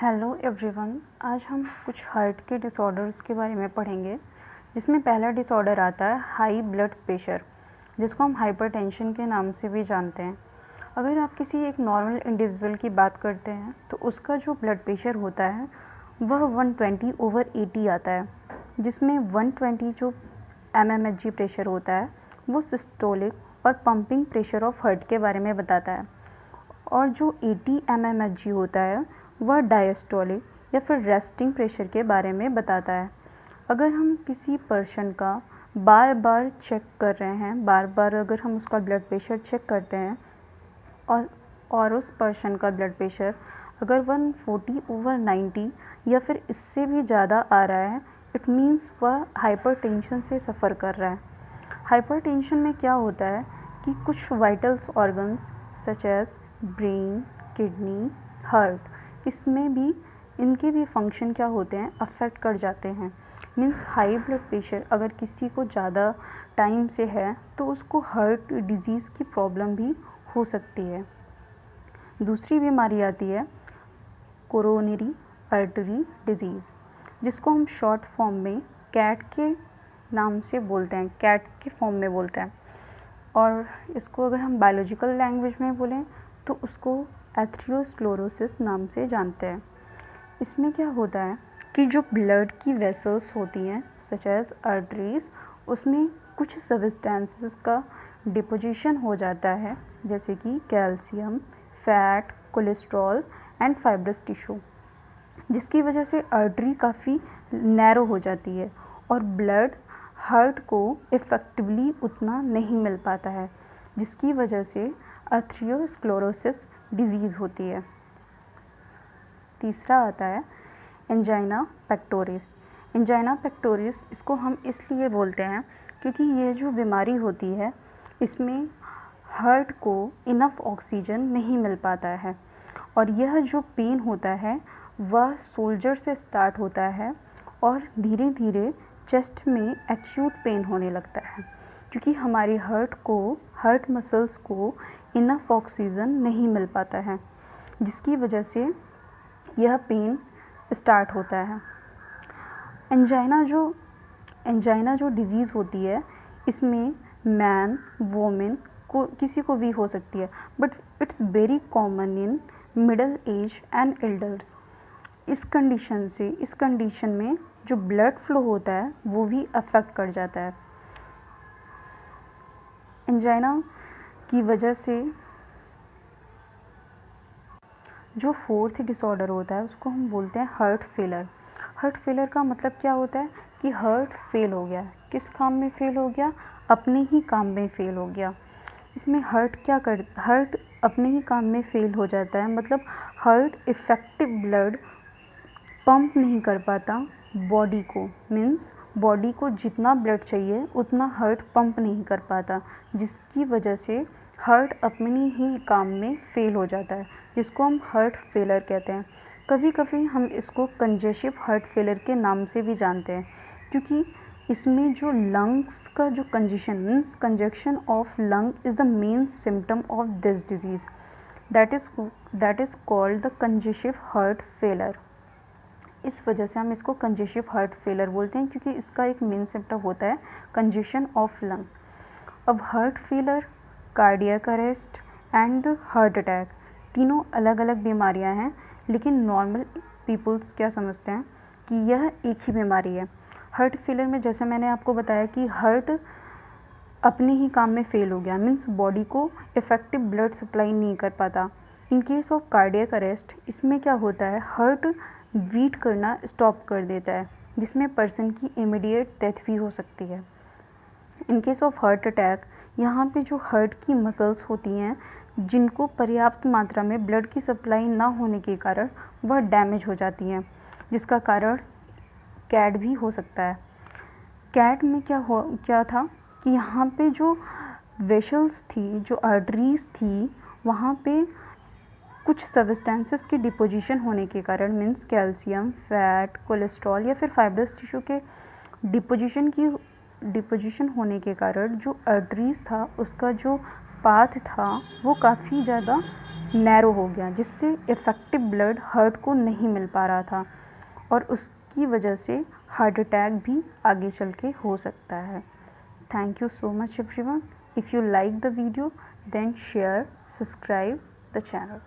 Hello everyone. आज हम कुछ हार्ट के डिसऑर्डर्स के बारे में पढ़ेंगे, जिसमें पहला डिसऑर्डर आता है हाई ब्लड प्रेशर, जिसको हम हाइपरटेंशन के नाम से भी जानते हैं। अगर आप किसी एक नॉर्मल इंडिविजुअल की बात करते हैं तो उसका जो ब्लड प्रेशर होता है वह 120/80 आता है, जिसमें 120 जो mmHg प्रेशर होता है वो सिस्टोलिक और पंपिंग प्रेशर ऑफ हार्ट के बारे में बताता है, और जो 80 mmHg होता है वह डायस्टोलिक या फिर रेस्टिंग प्रेशर के बारे में बताता है। अगर हम किसी पर्सन का बार बार चेक कर रहे हैं, बार बार अगर हम उसका ब्लड प्रेशर चेक करते हैं और उस पर्सन का ब्लड प्रेशर अगर 140/90 या फिर इससे भी ज़्यादा आ रहा है, इट मीन्स वह हाइपरटेंशन से सफ़र कर रहा है। हाइपरटेंशन में क्या होता है कि कुछ vitals organs such as brain, kidney, heart, इसमें भी इनके भी फंक्शन क्या होते हैं, अफेक्ट कर जाते हैं। मीन्स हाई ब्लड प्रेशर अगर किसी को ज़्यादा टाइम से है तो उसको हार्ट डिजीज़ की प्रॉब्लम भी हो सकती है। दूसरी बीमारी आती है कोरोनरी आर्टरी डिजीज़, जिसको हम शॉर्ट फॉर्म में कैट के नाम से बोलते हैं, कैट के फॉर्म में बोलते हैं, और इसको अगर हम बायोलॉजिकल लैंग्वेज में बोलें तो उसको एथेरोस्क्लेरोसिस नाम से जानते हैं। इसमें क्या होता है कि जो ब्लड की वेसल्स होती हैं सच एज आर्टरीज, उसमें कुछ सब्सटेंसेस का डिपोजिशन हो जाता है, जैसे कि calcium, fat, cholesterol and fibrous tissue, जिसकी वजह से आर्टरी काफ़ी नैरो हो जाती है और ब्लड हार्ट को इफ़ेक्टिवली उतना नहीं मिल पाता है, जिसकी वजह से एथेरोस्क्लेरोसिस डिजीज़ होती है। तीसरा आता है एंजाइना पेक्टोरिस। एंजाइना पेक्टोरिस इसको हम इसलिए बोलते हैं क्योंकि ये जो बीमारी होती है इसमें हार्ट को इनफ ऑक्सीजन नहीं मिल पाता है, और यह जो पेन होता है वह शोल्डर से स्टार्ट होता है और धीरे धीरे चेस्ट में एक्यूट पेन होने लगता है, क्योंकि हमारे हार्ट मसल्स को इनफ ऑक्सीजन नहीं मिल पाता है, जिसकी वजह से यह पेन स्टार्ट होता है। एंजाइना जो डिजीज़ होती है इसमें मैन, वोमेन को किसी को भी हो सकती है, but it's very common in middle age and elders. इस कंडीशन में जो ब्लड फ्लो होता है वो भी अफेक्ट कर जाता है। एंजाइना की वजह से जो फोर्थ डिसऑर्डर होता है उसको हम बोलते हैं हार्ट फेलर। हार्ट फेलर का मतलब क्या होता है कि हार्ट फेल हो गया। किस काम में फेल हो गया? अपने ही काम में फेल हो गया। इसमें हार्ट अपने ही काम में फेल हो जाता है, मतलब हार्ट इफ़ेक्टिव ब्लड पंप नहीं कर पाता बॉडी को, मीन्स बॉडी को जितना ब्लड चाहिए उतना हार्ट पंप नहीं कर पाता, जिसकी वजह से हार्ट अपने ही काम में फेल हो जाता है, जिसको हम हार्ट फेलर कहते हैं। कभी कभी हम इसको कंजेस्टिव हार्ट फेलर के नाम से भी जानते हैं, क्योंकि इसमें जो लंग्स का जो congestion means conjunction of lung is the main symptom of this disease, that is called the congestive heart failure. इस वजह से हम इसको कंजेस्टिव हार्ट फेलर बोलते हैं, क्योंकि इसका एक मेन सिम्टम होता है कंजेशन ऑफ लंग। अब heart failure, cardiac arrest and heart attack तीनों अलग अलग बीमारियां हैं, लेकिन नॉर्मल पीपल्स क्या समझते हैं कि यह एक ही बीमारी है। हार्ट फेलर में जैसे मैंने आपको बताया कि हार्ट अपने ही काम में फेल हो गया, मीन्स बॉडी को इफ़ेक्टिव ब्लड सप्लाई नहीं कर पाता। In case of cardiac arrest इसमें क्या होता है, हार्ट बीट करना स्टॉप कर देता है, जिसमें पर्सन की इमीडिएट डेथ भी हो सकती है। In case of heart attack यहाँ पे जो हार्ट की मसल्स होती हैं जिनको पर्याप्त मात्रा में ब्लड की सप्लाई ना होने के कारण वह डैमेज हो जाती हैं, जिसका कारण कैट भी हो सकता है। कैट में क्या था कि यहाँ पे जो वेसल्स थी, जो आर्टरीज थी, वहाँ पे कुछ सब्सटेंसेस की डिपोजिशन होने के कारण मीन्स कैल्शियम, फैट, कोलेस्ट्रॉल या फिर फाइब्रस टिश्यू के डिपोजिशन होने के कारण जो आर्टरीज था उसका जो पाथ था वो काफ़ी ज़्यादा नैरो हो गया, जिससे इफ़ेक्टिव ब्लड हार्ट को नहीं मिल पा रहा था और उसकी वजह से हार्ट अटैक भी आगे चल के हो सकता है। Thank you so much everyone. If you like the video then share, subscribe the channel.